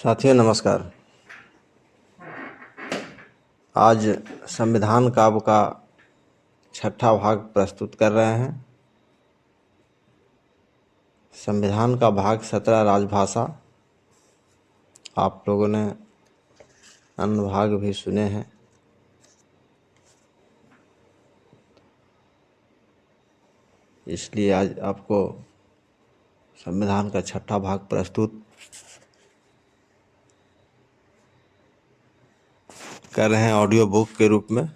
साथियों नमस्कार। आज संविधान काव्य का छठा भाग प्रस्तुत कर रहे हैं। संविधान का भाग 17 राजभाषा। आप लोगों ने अन्य भाग भी सुने हैं। इसलिए आज आपको संविधान का छठा भाग प्रस्तुत कर रहे हैं ऑडियो बुक के रूप में।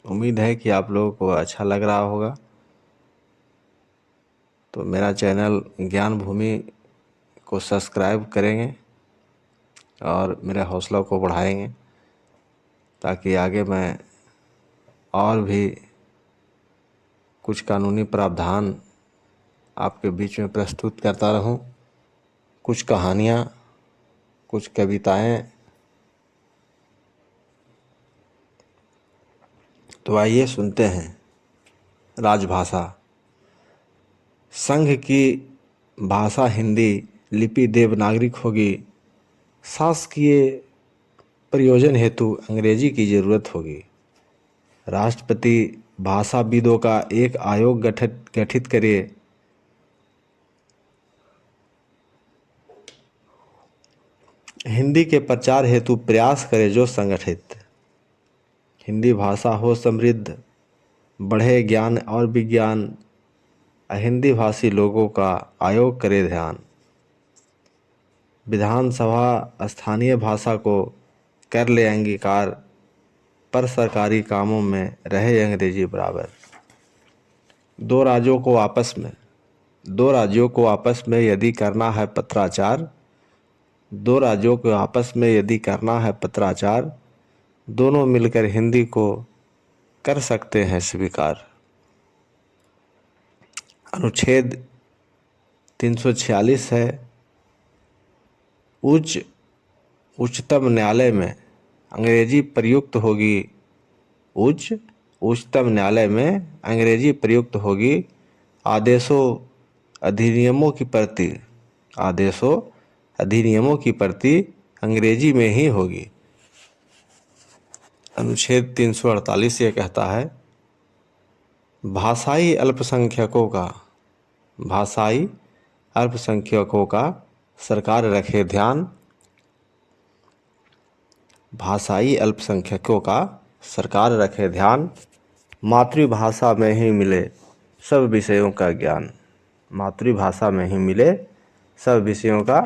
उम्मीद है कि आप लोगों को अच्छा लग रहा होगा। तो मेरा चैनल ज्ञान भूमि को सब्सक्राइब करेंगे और मेरे हौसला को बढ़ाएंगे, ताकि आगे मैं और भी कुछ कानूनी प्रावधान आपके बीच में प्रस्तुत करता रहूं। कुछ कहानियाँ, कुछ कविताएं। तो आइए सुनते हैं। राजभाषा। संघ की भाषा हिंदी लिपि देवनागरिक होगी। शासकीय प्रयोजन हेतु अंग्रेजी की जरूरत होगी। राष्ट्रपति भाषाविदों का एक आयोग गठित करे। हिंदी के प्रचार हेतु प्रयास करे जो संगठित। हिंदी भाषा हो समृद्ध, बढ़े ज्ञान और विज्ञान। हिंदी भाषी लोगों का आयोग करे ध्यान। विधानसभा स्थानीय भाषा को कर ले अंगीकार, पर सरकारी कामों में रहे अंग्रेजी बराबर। दो राज्यों को आपस में यदि करना है पत्राचार, दोनों मिलकर हिंदी को कर सकते हैं स्वीकार। अनुच्छेद 346 है। उच्चतम न्यायालय में अंग्रेजी प्रयुक्त होगी। उच्चतम न्यायालय में अंग्रेजी प्रयुक्त होगी। आदेशों अधिनियमों की प्रति अंग्रेजी में ही होगी। अनुच्छेद 348 ये कहता है, भाषाई अल्पसंख्यकों का सरकार रखे ध्यान। मातृभाषा में ही मिले सब विषयों का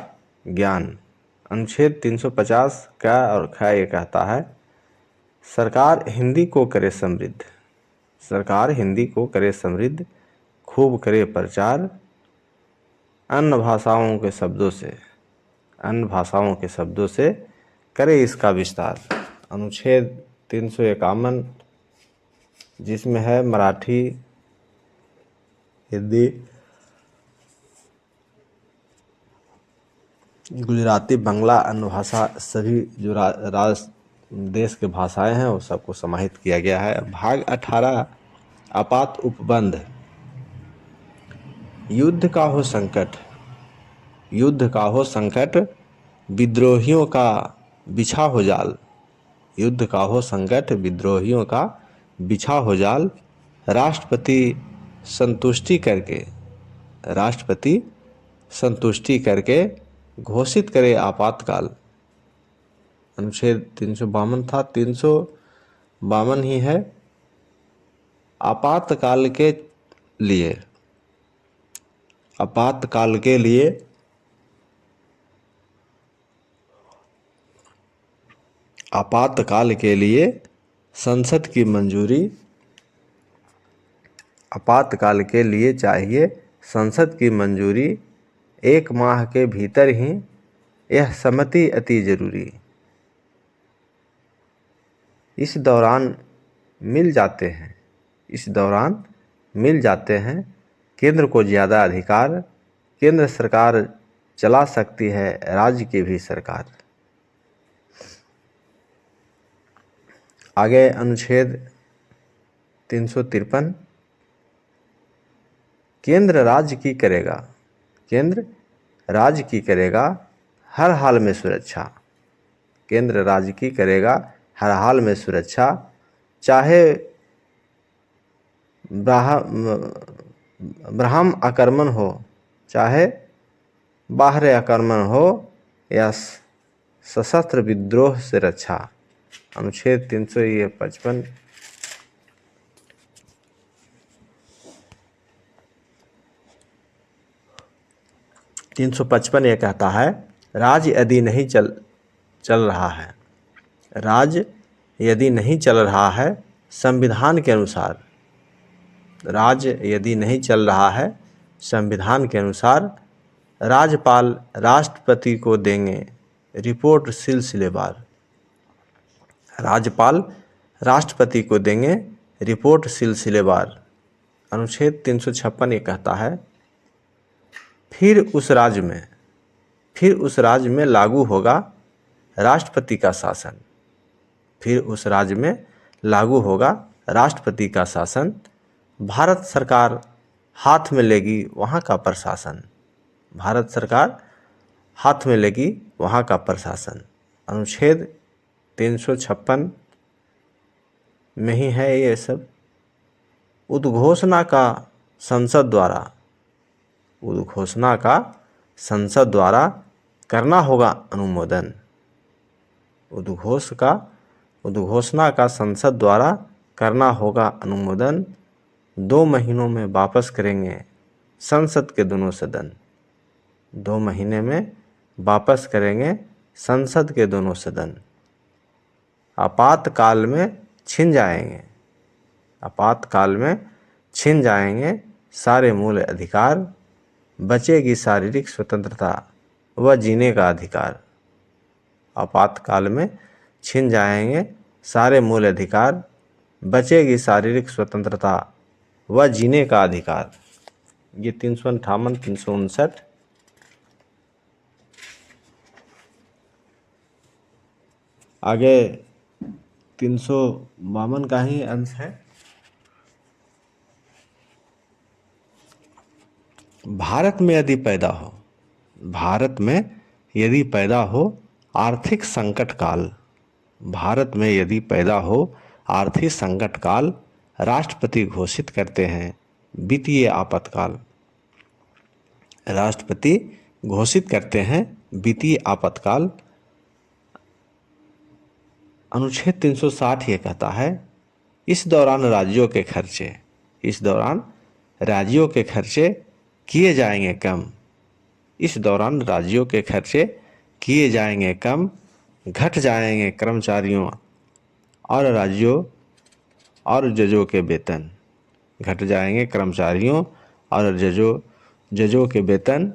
ज्ञान। अनुच्छेद 350 का और ख ये कहता है, सरकार हिंदी को करे समृद्ध, खूब करे प्रचार। अन्य भाषाओं के शब्दों से करे इसका विस्तार। अनुच्छेद 351 जिसमें है मराठी, हिंदी, गुजराती, बांग्ला, अन्य भाषा सभी जो देश के भाषाएं हैं वो सबको समाहित किया गया है। भाग 18 आपात उपबंध। युद्ध का संकट, विद्रोहियों का बिछा हो जाल। राष्ट्रपति संतुष्टि करके घोषित करे आपातकाल। अनुच्छेद 352 था, 352 ही है। आपातकाल के लिए संसद की मंजूरी। आपातकाल के लिए चाहिए संसद की मंजूरी। 1 माह के भीतर ही यह सम्मति अति जरूरी। इस दौरान मिल जाते हैं केंद्र को ज़्यादा अधिकार। केंद्र सरकार चला सकती है राज्य की भी सरकार। आगे अनुच्छेद 353, केंद्र राज्य की करेगा हर हाल में सुरक्षा। केंद्र राज्य की करेगा हर हाल में सुरक्षा, चाहे ब्राह्म आक्रमण हो, चाहे बाहरी आक्रमण हो, या सशस्त्र विद्रोह से रक्षा। अनुच्छेद 355 355 ये कहता है, राज्य यदि नहीं चल रहा है, राज्य यदि नहीं चल रहा है संविधान के अनुसार, राज्य यदि नहीं चल रहा है संविधान के अनुसार, राज्यपाल राष्ट्रपति को देंगे रिपोर्ट सिलसिलेवार। राज्यपाल राष्ट्रपति को देंगे रिपोर्ट सिलसिलेवार। अनुच्छेद 356 ये कहता है, फिर उस राज्य में लागू होगा राष्ट्रपति का शासन। फिर उस राज्य में लागू होगा राष्ट्रपति का शासन। भारत सरकार हाथ में लेगी वहाँ का प्रशासन। भारत सरकार हाथ में लेगी वहाँ का प्रशासन। अनुच्छेद 356 में ही है ये सब। उद्घोषणा का संसद द्वारा करना होगा अनुमोदन। उद्घोषणा का संसद द्वारा करना होगा अनुमोदन। 2 महीनों में वापस करेंगे संसद के दोनों सदन। 2 महीने में वापस करेंगे संसद के दोनों सदन। आपातकाल में छिन जाएंगे सारे मूल अधिकार। बचेगी शारीरिक स्वतंत्रता व जीने का अधिकार। आपातकाल में छिन जाएंगे सारे मूल अधिकार। बचेगी शारीरिक स्वतंत्रता व जीने का अधिकार। ये 358, 359। आगे 352 का ही अंश है। भारत में यदि पैदा हो आर्थिक संकट काल, भारत में यदि पैदा हो आर्थिक संकट काल, राष्ट्रपति घोषित करते हैं वित्तीय आपातकाल। राष्ट्रपति घोषित करते हैं वित्तीय आपातकाल। अनुच्छेद 360 ये कहता है, इस दौरान राज्यों के खर्चे किए जाएंगे कम। इस दौरान राज्यों के खर्चे किए जाएंगे कम। घट जाएंगे कर्मचारियों और राज्यों और जजों के वेतन। घट जाएंगे कर्मचारियों और जजों के वेतन।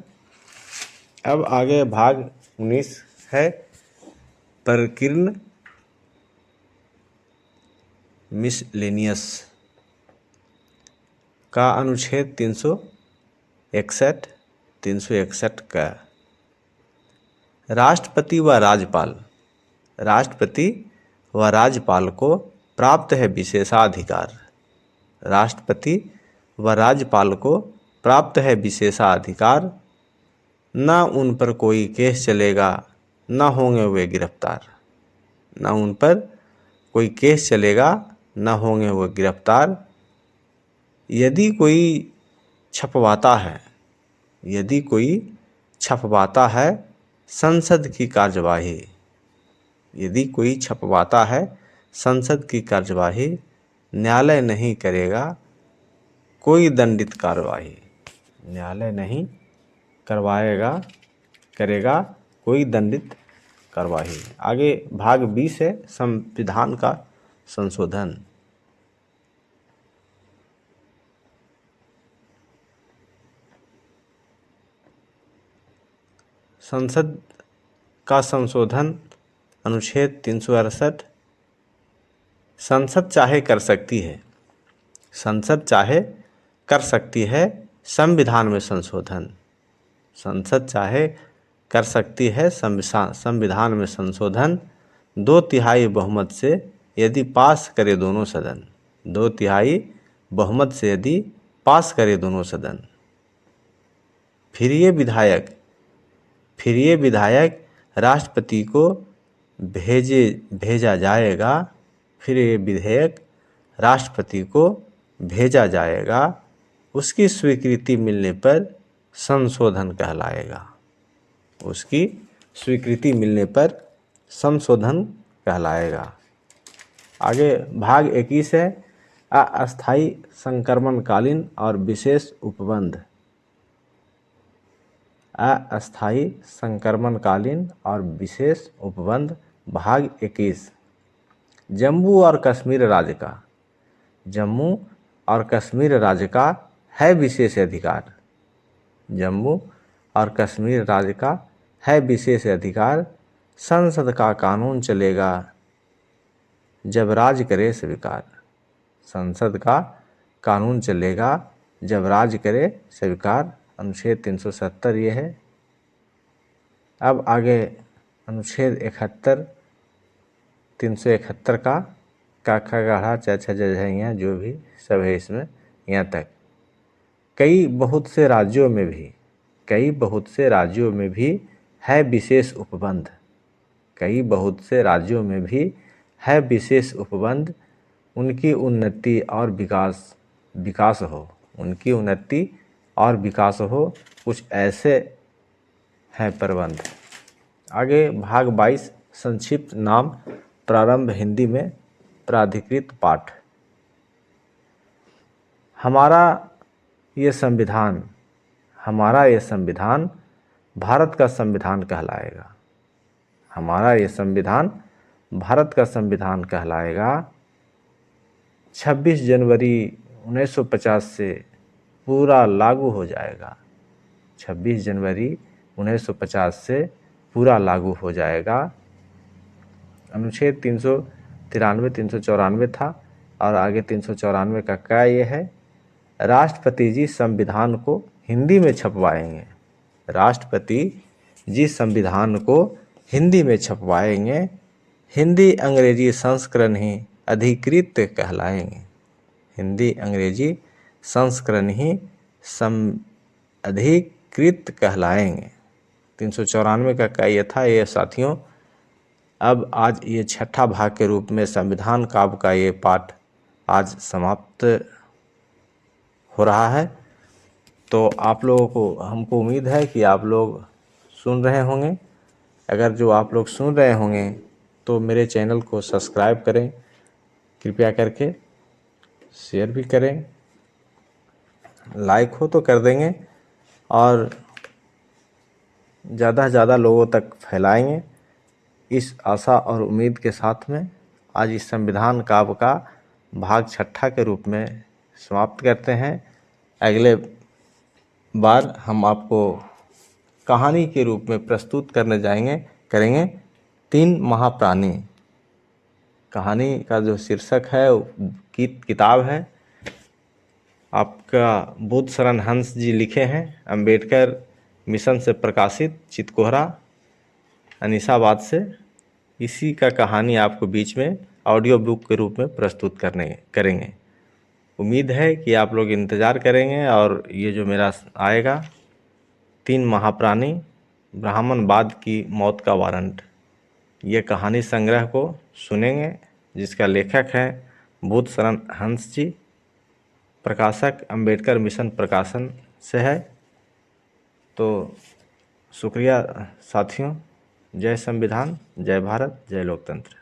अब आगे भाग 19 है, प्रकीर्ण मिसलेनियस का अनुच्छेद 361 का। राष्ट्रपति व राज्यपाल को प्राप्त है विशेषाधिकार। राष्ट्रपति व राज्यपाल को प्राप्त है विशेषाधिकार। न उन पर कोई केस चलेगा, न होंगे वे गिरफ्तार। न उन पर कोई केस चलेगा, न होंगे वो गिरफ्तार। यदि कोई छपवाता है संसद की कार्यवाही। यदि कोई छपवाता है संसद की कार्यवाही। न्यायालय नहीं करेगा कोई दंडित कार्यवाही। न्यायालय नहीं करेगा कोई दंडित कार्यवाही। आगे भाग 20 है, संविधान का संशोधन। संसद का संशोधन। अनुच्छेद 368, संसद चाहे कर सकती है संविधान में संशोधन। संसद चाहे कर सकती है संविधान में संशोधन 2/3 बहुमत से यदि पास करे दोनों सदन। 2/3 बहुमत से यदि पास करे दोनों सदन। फिर ये विधायक राष्ट्रपति को भेजा जाएगा। फिर ये विधेयक राष्ट्रपति को भेजा जाएगा। उसकी स्वीकृति मिलने पर संशोधन कहलाएगा। उसकी स्वीकृति मिलने पर संशोधन कहलाएगा। आगे भाग 21 है अस्थायी संक्रमणकालीन और विशेष उपबंध। अस्थायी संक्रमणकालीन और विशेष उपबंध भाग 21। जम्मू और कश्मीर राज्य का है विशेष अधिकार। जम्मू और कश्मीर राज्य का है विशेष अधिकार। संसद का कानून चलेगा जब राज्य करे स्वीकार। संसद का कानून चलेगा जब राज्य करे स्वीकार। अनुच्छेद 370 ये है। अब आगे अनुच्छेद 71 371 का खा गाढ़ा चाचा जजहियाँ जो भी सब है इसमें यहाँ तक। कई बहुत से राज्यों में भी है विशेष उपबंध। कई बहुत से राज्यों में भी है विशेष उपबंध। उनकी उन्नति और विकास हो। उनकी उन्नति और विकास हो। कुछ ऐसे हैं प्रबंध। आगे भाग 22 संक्षिप्त नाम प्रारंभ हिंदी में प्राधिकृत पाठ। हमारा ये संविधान भारत का संविधान कहलाएगा। हमारा ये संविधान भारत का संविधान कहलाएगा। 26 जनवरी 1950 से पूरा लागू हो जाएगा। 26 जनवरी 1950 से पूरा लागू हो जाएगा। अनुच्छेद 393 394 था और आगे 394 का क्या ये है। राष्ट्रपति जी संविधान को हिंदी में छपवाएंगे। राष्ट्रपति जी संविधान को हिंदी में छपवाएंगे। हिंदी अंग्रेजी संस्करण ही अधिकृत कहलाएंगे। हिंदी अंग्रेजी संस्करण ही अधिकृत कहलाएंगे। 394 का ये था ये साथियों। अब आज ये छठा भाग के रूप में संविधान काव्य का ये पाठ आज समाप्त हो रहा है। तो आप लोगों को हमको उम्मीद है कि आप लोग सुन रहे होंगे। अगर जो आप लोग सुन रहे होंगे तो मेरे चैनल को सब्सक्राइब करें कृपया करके, शेयर भी करें, लाइक हो तो कर देंगे और ज़्यादा से ज़्यादा लोगों तक फैलाएंगे। इस आशा और उम्मीद के साथ में आज इस संविधान काव्य का भाग छठा के रूप में समाप्त करते हैं। अगले बार हम आपको कहानी के रूप में प्रस्तुत करेंगे 3 महाप्राणी। कहानी का जो शीर्षक है किताब है आपका बुद्ध शरण हंस जी लिखे हैं। अंबेडकर मिशन से प्रकाशित चितकोहरा अनीसाबाद से। इसी का कहानी आपको बीच में ऑडियो बुक के रूप में प्रस्तुत करेंगे। उम्मीद है कि आप लोग इंतज़ार करेंगे और ये जो मेरा आएगा 3 महाप्राणी ब्राह्मणवाद की मौत का वारंट, ये कहानी संग्रह को सुनेंगे जिसका लेखक है बुद्ध शरण हंस जी। प्रकाशक अंबेडकर मिशन प्रकाशन से है। तो शुक्रिया साथियों। जय संविधान, जय भारत, जय लोकतंत्र।